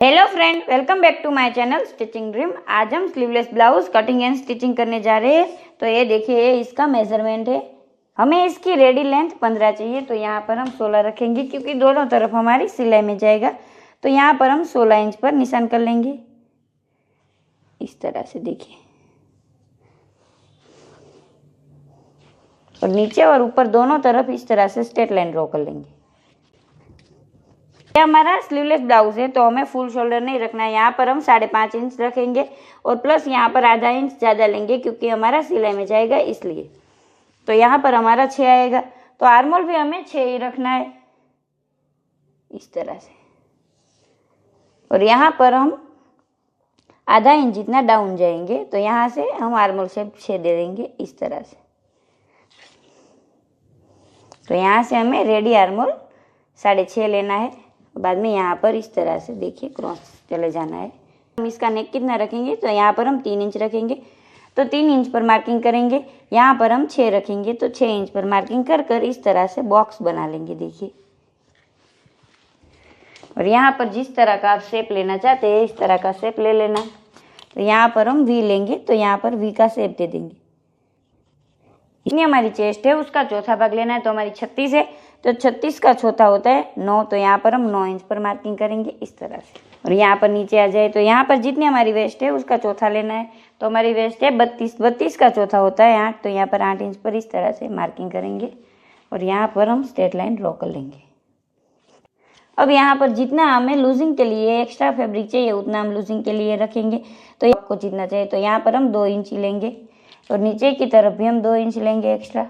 Hello friend, welcome back to my channel stitching dream. आज हम sleeveless blouse cutting and stitching करने जा रहे हैं। तो ये देखिए, इसका मेजरमेंट है। हमें इसकी रेडी लेंथ 15 चाहिए, तो यहाँ पर हम 16 रखेंगे क्योंकि दोनों तरफ हमारी सिलाई में जाएगा। तो यहाँ पर हम 16 इंच पर निशान कर लेंगे। इस तरह से देखिए, और नीचे और ऊपर दोनों तरफ इस तरह से स्ट्रेट लाइन ड्रॉ कर लेंगे। ये हमारा स्लीवलेस ब्लाउज है, तो हमें फुल शोल्डर नहीं रखना है। यहाँ पर हम 5.5 इंच रखेंगे और प्लस यहाँ पर आधा इंच ज़्यादा लेंगे क्योंकि हमारा सिलाई में जाएगा इसलिए। तो यहाँ पर हमारा 6 आएगा। तो आर्मोल भी हमें 6 ही रखना है, इस तरह से। और यहाँ पर हम आधा इंच जितना डाउन जाएंगे, तो यहाँ से हम आर्मोल शेप 6 दे देंगे, इस तरह से। तो यहाँ से हमें रेडी आर्मोल 6.5 लेना है। बाद में यहाँ पर इस तरह से देखिए क्रॉस चले जाना है। हम इसका नेक कितना रखेंगे, तो यहाँ पर हम 3 इंच रखेंगे, तो 3 इंच पर मार्किंग करेंगे। यहाँ पर हम 6 रखेंगे, तो 6 इंच पर मार्किंग कर कर इस तरह से बॉक्स बना लेंगे, देखिए। और यहाँ पर जिस तरह का आप शेप लेना चाहते हैं, इस तरह का शेप ले लेना। तो यहाँ पर हम वी लेंगे, तो यहाँ पर वी का शेप दे देंगे। इतनी हमारी चेस्ट है, उसका चौथा भाग लेना है। तो हमारी 36 है, तो 36 का चौथा होता है 9। तो यहाँ पर हम 9 इंच पर मार्किंग करेंगे, इस तरह से। और यहाँ पर नीचे आ जाए, तो यहाँ पर जितनी हमारी वेस्ट है उसका चौथा लेना है। तो हमारी वेस्ट है 32 का चौथा होता है 8। तो यहाँ पर 8 इंच पर इस तरह से मार्किंग करेंगे और यहाँ पर हम स्ट्रेट लाइन ड्रॉ कर लेंगे। अब यहाँ पर जितना हमें लूजिंग के लिए एक्स्ट्रा फैब्रिक चाहिए, उतना हम लूजिंग के लिए रखेंगे। तो आपको जितना चाहिए, तो यहाँ पर हम 2 इंच ही लेंगे और नीचे की तरफ भी हम 2 इंच लेंगे एक्स्ट्रा।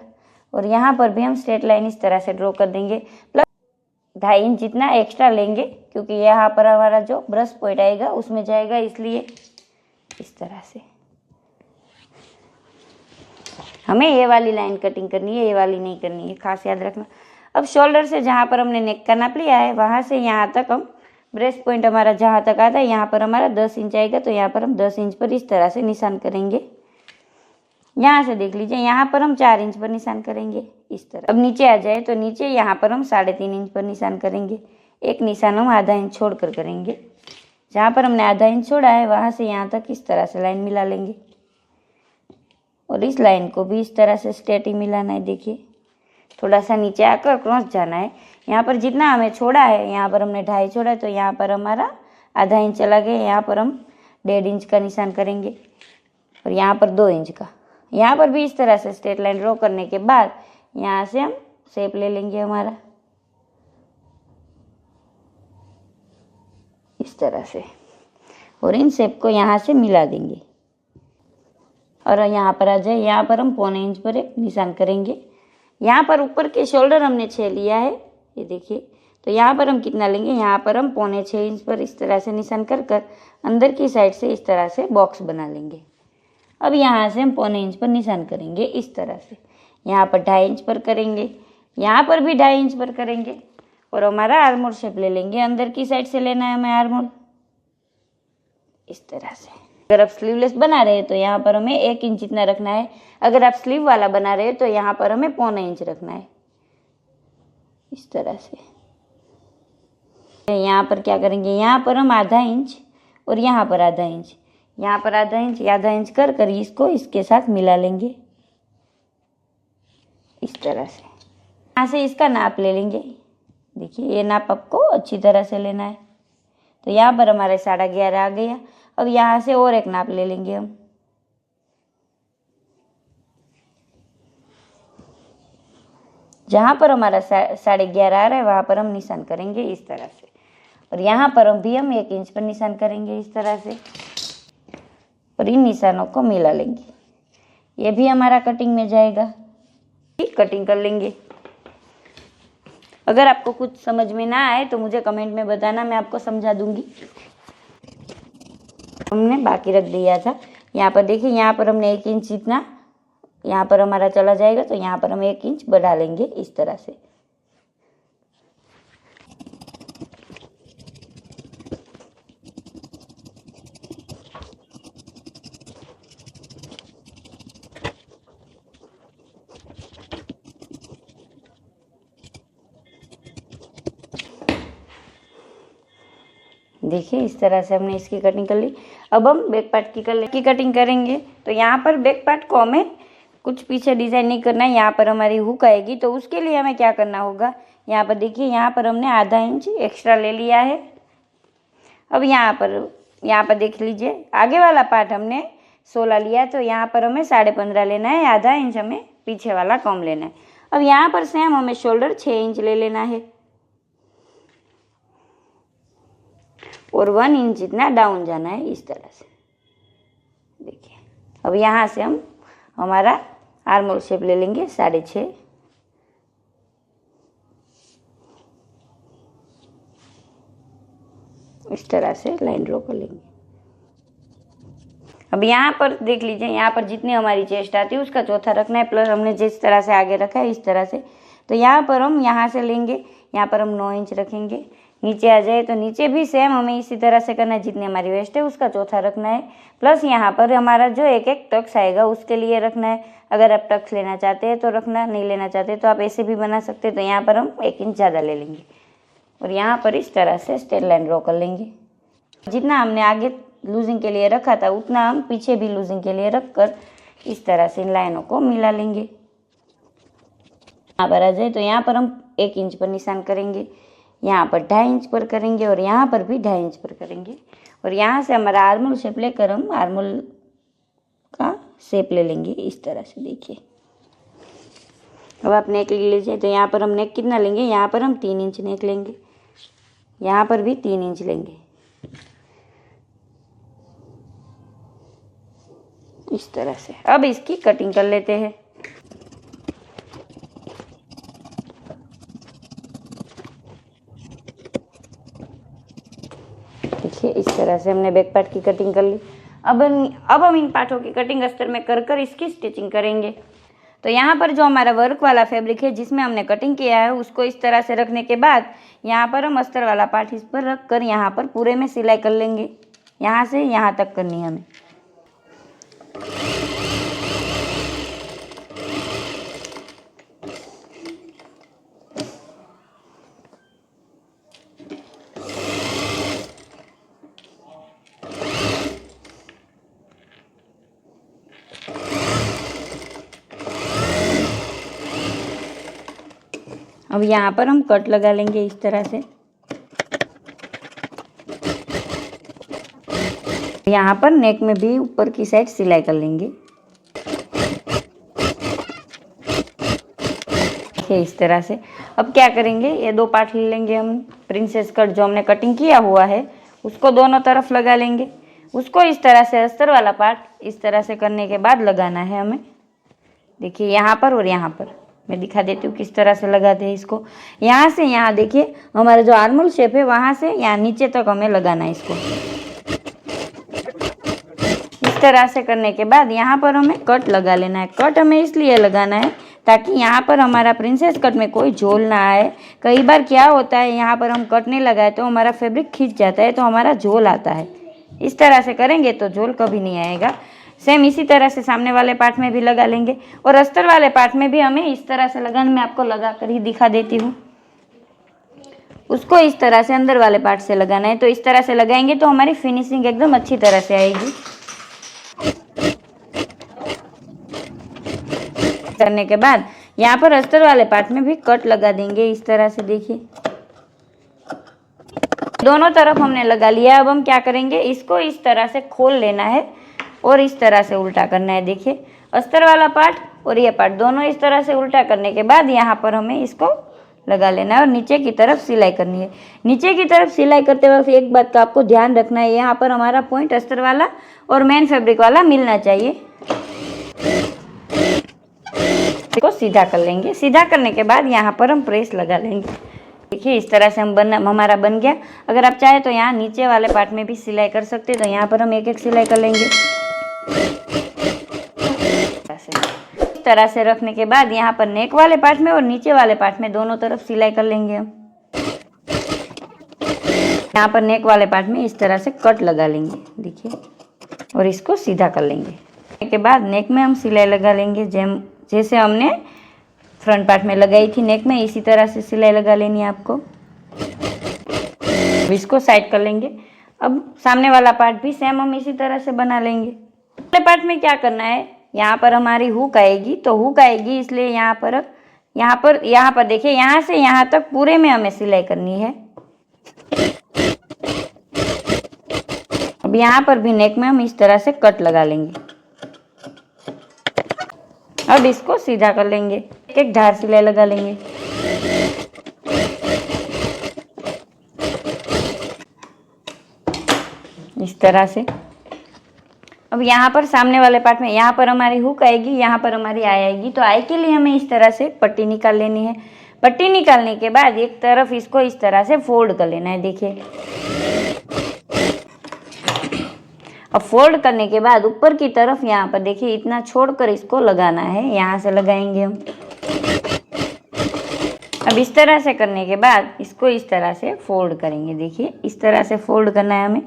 और यहाँ पर भी हम स्ट्रेट लाइन इस तरह से ड्रॉ कर देंगे, प्लस 2.5 इंच जितना एक्स्ट्रा लेंगे क्योंकि यहाँ पर हमारा जो ब्रश पॉइंट आएगा उसमें जाएगा, इसलिए इस तरह से हमें ये वाली लाइन कटिंग करनी है, ये वाली नहीं करनी है, खास याद रखना। अब शोल्डर से जहाँ पर हमने नेक का नाप लिया है, वहाँ से यहाँ तक हम ब्रेस्ट पॉइंट हमारा जहाँ तक आता है, यहाँ पर हमारा 10 इंच आएगा। तो यहाँ पर हम 10 इंच पर इस तरह से निशान करेंगे। यहाँ से देख लीजिए, यहाँ पर हम 4 इंच पर निशान करेंगे, इस तरह। अब नीचे आ जाए, तो नीचे यहाँ पर हम 3.5 इंच पर निशान करेंगे। एक निशान हम आधा इंच छोड़कर करेंगे। जहाँ पर हमने आधा इंच छोड़ा है, वहाँ से यहाँ तक इस तरह से लाइन मिला लेंगे और इस लाइन को भी इस तरह से स्ट्रेट ही मिलाना है, देखिए। थोड़ा सा नीचे आकर क्रॉस जाना है। यहाँ पर जितना हमें छोड़ा है, यहाँ पर हमने 2.5 छोड़ा है, तो यहाँ पर हमारा आधा इंच चला गया। यहाँ पर हम 1.5 इंच का निशान करेंगे और यहाँ पर 2 इंच का। यहाँ पर भी इस तरह से स्ट्रेट लाइन ड्रॉ करने के बाद यहाँ से हम शेप ले लेंगे हमारा, इस तरह से। और इन शेप को यहाँ से मिला देंगे और यहाँ पर आ जाए, यहाँ पर हम 1.25 इंच पर एक निशान करेंगे। यहाँ पर ऊपर के शोल्डर हमने 6 लिया है, ये देखिए। तो यहाँ पर हम कितना लेंगे, यहाँ पर हम 6.25 इंच पर इस तरह से निशान कर कर अंदर की साइड से इस तरह से बॉक्स बना लेंगे। अब यहाँ से हम 1.25 इंच पर निशान करेंगे, इस तरह से। यहाँ पर 2.5 इंच पर करेंगे, यहाँ पर भी 2.5 इंच पर करेंगे और हमारा आर्मोल शेप ले लेंगे। अंदर की साइड से लेना है हमें आर्मोल, इस तरह से। अगर आप स्लीवलेस बना रहे हैं तो यहाँ पर हमें 1 इंच जितना रखना है। अगर आप स्लीव वाला बना रहे हैं तो यहाँ पर हमें 1.25 इंच रखना है, इस तरह से। यहाँ पर क्या करेंगे, यहाँ पर हम आधा इंच और यहाँ पर आधा इंच, यहाँ पर आधा इंच कर कर इसको इसके साथ मिला लेंगे, इस तरह से। यहाँ से इसका नाप ले लेंगे, देखिए। ये नाप आपको अच्छी तरह से लेना है। तो यहाँ पर हमारे 11.5 आ गया। अब यहाँ से और एक नाप ले लेंगे हम। जहाँ पर हमारा 11.5 आ रहा है, वहाँ पर हम निशान करेंगे, इस तरह से। और यहाँ पर हम 1 इंच पर निशान करेंगे, इस तरह से। और इन निशानों को मिला लेंगे, ये भी हमारा कटिंग में जाएगा। कटिंग कर लेंगे। अगर आपको कुछ समझ में ना आए तो मुझे कमेंट में बताना, मैं आपको समझा दूंगी। हमने बाकी रख दिया था। यहाँ पर देखिए, यहाँ पर हमने 1 इंच जितना यहाँ पर हमारा चला जाएगा, तो यहाँ पर हम 1 इंच बढ़ा लेंगे, इस तरह से। देखिए इस तरह से हमने इसकी कटिंग कर ली। अब हम बैक पार्ट की कटिंग करेंगे। तो यहाँ पर बैक पार्ट को हमें कुछ पीछे डिजाइन नहीं करना है, यहाँ पर हमारी हुक आएगी। तो उसके लिए हमें क्या करना होगा, यहाँ पर देखिए यहाँ पर हमने आधा इंच एक्स्ट्रा ले लिया है। अब यहाँ पर देख लीजिए आगे वाला पार्ट हमने 16 लिया है, तो यहाँ पर हमें 15.5 लेना है, आधा इंच हमें पीछे वाला कम लेना है। अब यहाँ पर सेम हमें शोल्डर 6 इंच ले लेना है और 1 इंच जितना डाउन जाना है इस तरह से। देखिए अब यहाँ से हम हमारा आर्म होल शेप ले लेंगे 6.5। इस तरह से लाइन ड्रॉ कर लेंगे। अब यहाँ पर देख लीजिए, यहाँ पर जितनी हमारी चेस्ट आती है उसका चौथा रखना है, प्लस हमने जिस तरह से आगे रखा है इस तरह से। तो यहाँ पर हम यहाँ से लेंगे, यहाँ पर हम 9 इंच रखेंगे। नीचे आ जाए तो नीचे भी सेम हमें इसी तरह से करना है, जितनी हमारी वेस्ट है उसका चौथा रखना है, प्लस यहाँ पर हमारा जो एक एक टक्स आएगा उसके लिए रखना है। अगर आप टक्स लेना चाहते हैं तो रखना, नहीं लेना चाहते तो आप ऐसे भी बना सकते हैं। तो यहाँ पर हम 1 इंच ज़्यादा ले लेंगे और यहाँ पर इस तरह से स्ट्रेट लाइन ड्रॉ कर लेंगे। जितना हमने आगे लूजिंग के लिए रखा था उतना हम पीछे भी लूजिंग के लिए रख कर इस तरह से इन लाइनों को मिला लेंगे। यहाँ पर आ जाए तो यहाँ पर हम 1 इंच पर निशान करेंगे, यहाँ पर 2.5 इंच पर करेंगे और यहाँ पर भी 2.5 इंच पर करेंगे। और यहाँ से हमारा आर्मोल शेप लेकर हम आर्मोल का शेप ले लेंगे इस तरह से। देखिए अब आप नेक ले लीजिए। तो यहाँ पर हम नेक कितना लेंगे, यहाँ पर हम 3 इंच नेक लेंगे, यहाँ पर भी 3 इंच लेंगे इस तरह से। अब इसकी कटिंग कर लेते हैं। देखिए इस तरह से हमने बैक पार्ट की कटिंग कर ली। अब हम इन पार्टों की कटिंग अस्तर में कर इसकी स्टिचिंग करेंगे। तो यहाँ पर जो हमारा वर्क वाला फैब्रिक है जिसमें हमने कटिंग किया है उसको इस तरह से रखने के बाद यहाँ पर हम अस्तर वाला पार्ट इस पर रख कर यहाँ पर पूरे में सिलाई कर लेंगे। यहाँ से यहाँ तक करनी है हमें। अब यहाँ पर हम कट लगा लेंगे इस तरह से। यहाँ पर नेक में भी ऊपर की साइड सिलाई कर लेंगे इस तरह से। अब क्या करेंगे, ये 2 पार्ट ले लेंगे हम। प्रिंसेस कट जो हमने कटिंग किया हुआ है उसको दोनों तरफ लगा लेंगे। उसको इस तरह से अस्तर वाला पार्ट इस तरह से करने के बाद लगाना है हमें। देखिए यहाँ पर और यहाँ पर मैं दिखा देती हूँ किस तरह से लगाते हैं इसको। यहाँ से यहाँ देखिए हमारा जो आर्मोल शेप है वहाँ से यहाँ नीचे तक हमें लगाना है इसको। इस तरह से करने के बाद यहाँ पर हमें कट लगा लेना है। कट हमें इसलिए लगाना है ताकि यहाँ पर हमारा प्रिंसेस कट में कोई झोल ना आए। कई बार क्या होता है यहाँ पर हम कट नहीं लगाए तो हमारा फैब्रिक खींच जाता है तो हमारा झोल आता है। इस तरह से करेंगे तो झोल कभी नहीं आएगा। सेम इसी तरह से सामने वाले पार्ट में भी लगा लेंगे और अस्तर वाले पार्ट में भी हमें इस तरह से लगाना। मैं आपको लगा कर ही दिखा देती हूँ। उसको इस तरह से अंदर वाले पार्ट से लगाना है। तो इस तरह से लगाएंगे तो हमारी फिनिशिंग एकदम अच्छी तरह से आएगी। करने के बाद यहाँ पर अस्तर वाले पार्ट में भी कट लगा देंगे इस तरह से। देखिए दोनों तरफ हमने लगा लिया। अब हम क्या करेंगे, इसको इस तरह से खोल लेना है और इस तरह से उल्टा करना है। देखिए अस्तर वाला पार्ट और ये पार्ट दोनों इस तरह से उल्टा करने के बाद यहाँ पर हमें इसको लगा लेना है और नीचे की तरफ सिलाई करनी है। नीचे की तरफ सिलाई करते वक्त एक बात का आपको ध्यान रखना है, यहाँ पर हमारा पॉइंट अस्तर वाला और मेन फैब्रिक वाला मिलना चाहिए। इसको सीधा कर लेंगे। सीधा करने के बाद यहाँ पर हम प्रेस लगा लेंगे। देखिए इस तरह से हमारा बन गया। अगर आप चाहे तो यहाँ नीचे वाले पार्ट में भी सिलाई कर सकते हैं। तो यहाँ पर हम एक एक सिलाई कर लेंगे। इस तरह से रखने के बाद यहाँ पर नेक वाले पार्ट में और नीचे वाले पार्ट में दोनों तरफ सिलाई कर लेंगे हम। यहाँ पर नेक वाले पार्ट में इस तरह से कट लगा लेंगे। देखिए और इसको सीधा कर लेंगे। इसके बाद नेक में हम सिलाई लगा लेंगे जैसे हमने फ्रंट पार्ट में लगाई थी नेक में, इसी तरह से सिलाई लगा लेनी है आपको। इसको साइड कर लेंगे। अब सामने वाला पार्ट भी सेम हम इसी तरह से बना लेंगे। अगले पार्ट में क्या करना है, यहाँ पर हमारी हुक आएगी, तो हुक आएगी इसलिए यहाँ पर देखिए, यहाँ से यहाँ तक पूरे में हमें सिलाई करनी है। अब यहाँ पर भी नेक में हम इस तरह से कट लगा लेंगे। अब इसको सीधा कर लेंगे, एक एक धार सिलाई लगा लेंगे। इस तरह से। अब यहाँ पर सामने वाले पार्ट में यहाँ पर हमारी हुक आएगी, यहाँ पर हमारी आई आएगी, तो आई के लिए हमें इस तरह से पट्टी निकाल लेनी है। पट्टी निकालने के बाद एक तरफ इसको इस तरह से फोल्ड कर लेना है। देखिए, अब फोल्ड करने के बाद ऊपर की तरफ यहाँ पर देखिए इतना छोड़कर इसको लगाना है, यहाँ से लगाएंगे हम। अब इस तरह से करने के बाद इसको इस तरह से फोल्ड करेंगे। देखिए, इस तरह से फोल्ड करना है हमें,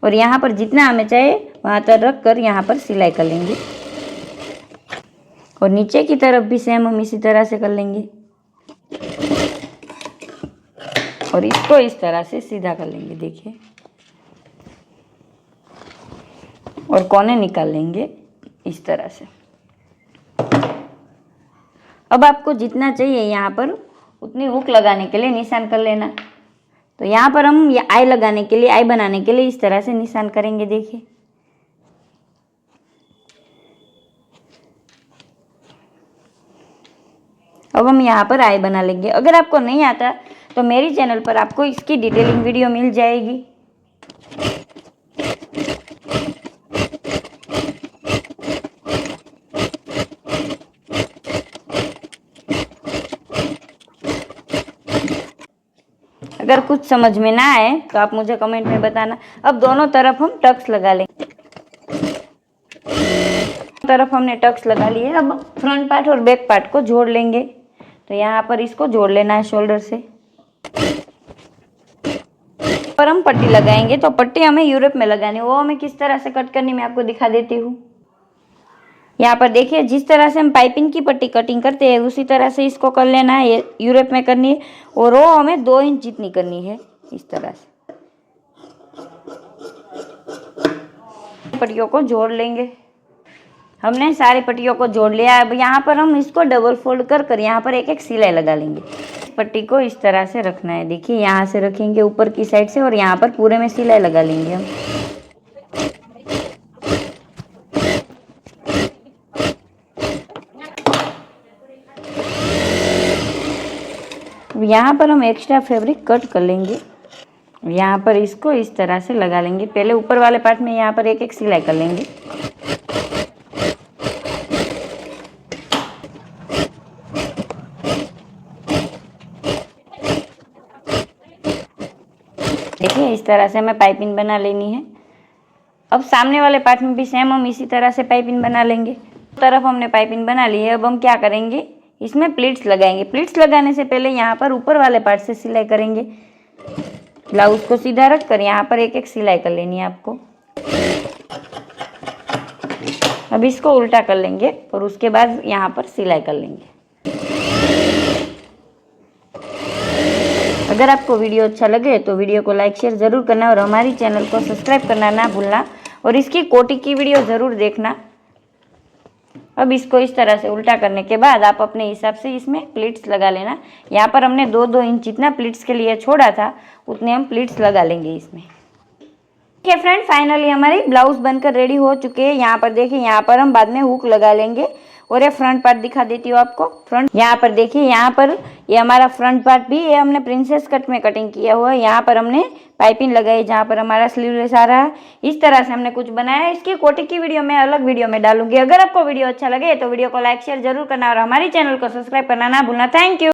और यहाँ पर जितना हमें चाहिए वहाँ तक रख कर यहाँ पर सिलाई कर लेंगे। और नीचे की तरफ भी सेम हम इसी तरह से कर लेंगे, और इसको इस तरह से सीधा कर लेंगे। देखिए, और कोने निकाल लेंगे इस तरह से। अब आपको जितना चाहिए यहाँ पर उतनी हुक लगाने के लिए निशान कर लेना। तो यहाँ पर हम ये आई लगाने के लिए, आई बनाने के लिए इस तरह से निशान करेंगे। देखिए, अब हम यहाँ पर आई बना लेंगे। अगर आपको नहीं आता तो मेरी चैनल पर आपको इसकी डिटेलिंग वीडियो मिल जाएगी। अगर कुछ समझ में ना आए तो आप मुझे कमेंट में बताना। अब दोनों तरफ हम टक्स लगा लेंगे। तरफ हमने टक्स लगा लिए। अब फ्रंट पार्ट और बैक पार्ट को जोड़ लेंगे। तो यहाँ पर इसको जोड़ लेना है शोल्डर से। पर हम पट्टी लगाएंगे, तो पट्टी हमें यूरोप में लगानी है, वो हमें किस तरह से कट करनी मैं आपको दिखा देती हूँ। यहाँ पर देखिए, जिस तरह से हम पाइपिंग की पट्टी कटिंग करते हैं उसी तरह से इसको कर लेना है। ये यूरोप में करनी है, और वो हमें 2 इंच जितनी करनी है। इस तरह से पट्टियों को जोड़ लेंगे। हमने सारी पट्टियों को जोड़ लिया। अब यहाँ पर हम इसको डबल फोल्ड कर यहाँ पर एक एक सिलाई लगा लेंगे। पट्टी को इस तरह से रखना है। देखिए, यहाँ से रखेंगे ऊपर की साइड से, और यहाँ पर पूरे में सिलाई लगा लेंगे हम। यहाँ पर हम एक्स्ट्रा फैब्रिक कट कर लेंगे। यहाँ पर इसको इस तरह से लगा लेंगे। पहले ऊपर वाले पार्ट में यहाँ पर एक एक सिलाई कर लेंगे। देखिए, इस तरह से हमें पाइपिंग बना लेनी है। अब सामने वाले पार्ट में भी सेम हम इसी तरह से पाइपिंग बना लेंगे। तरफ हमने पाइपिंग बना ली है। अब हम क्या करेंगे, इसमें प्लीट्स लगाएंगे। प्लीट्स लगाने से पहले यहाँ पर ऊपर वाले पार्ट से सिलाई करेंगे। ब्लाउज को सीधा रख कर यहाँ पर एक एक सिलाई कर लेनी है आपको। अब इसको उल्टा कर लेंगे और उसके बाद यहाँ पर सिलाई कर लेंगे। अगर आपको वीडियो अच्छा लगे तो वीडियो को लाइक शेयर ज़रूर करना, और हमारी चैनल को सब्सक्राइब करना ना भूलना, और इसकी कोटी की वीडियो ज़रूर देखना। अब इसको इस तरह से उल्टा करने के बाद आप अपने हिसाब से इसमें प्लीट्स लगा लेना। यहाँ पर हमने 2-2 इंच जितना प्लीट्स के लिए छोड़ा था उतने हम प्लीट्स लगा लेंगे इसमें। ठीक है फ्रेंड, फाइनली हमारे ब्लाउज बनकर रेडी हो चुके हैं। यहाँ पर देखिए, यहाँ पर हम बाद में हुक लगा लेंगे। और ये फ्रंट पार्ट दिखा देती हूँ आपको। फ्रंट यहाँ पर देखिए, यहाँ पर ये हमारा फ्रंट पार्ट भी ये हमने प्रिंसेस कट में कटिंग किया हुआ है। यहाँ पर हमने पाइपिंग लगाई जहाँ पर हमारा स्लीवलेस आ रहा है। इस तरह से हमने कुछ बनाया है। इसकी कोटी की वीडियो मैं अलग वीडियो में डालूंगी। अगर आपको वीडियो अच्छा लगे तो वीडियो को लाइक शेयर जरूर करना, और हमारी चैनल को सब्सक्राइब करना ना भूलना। Thank you.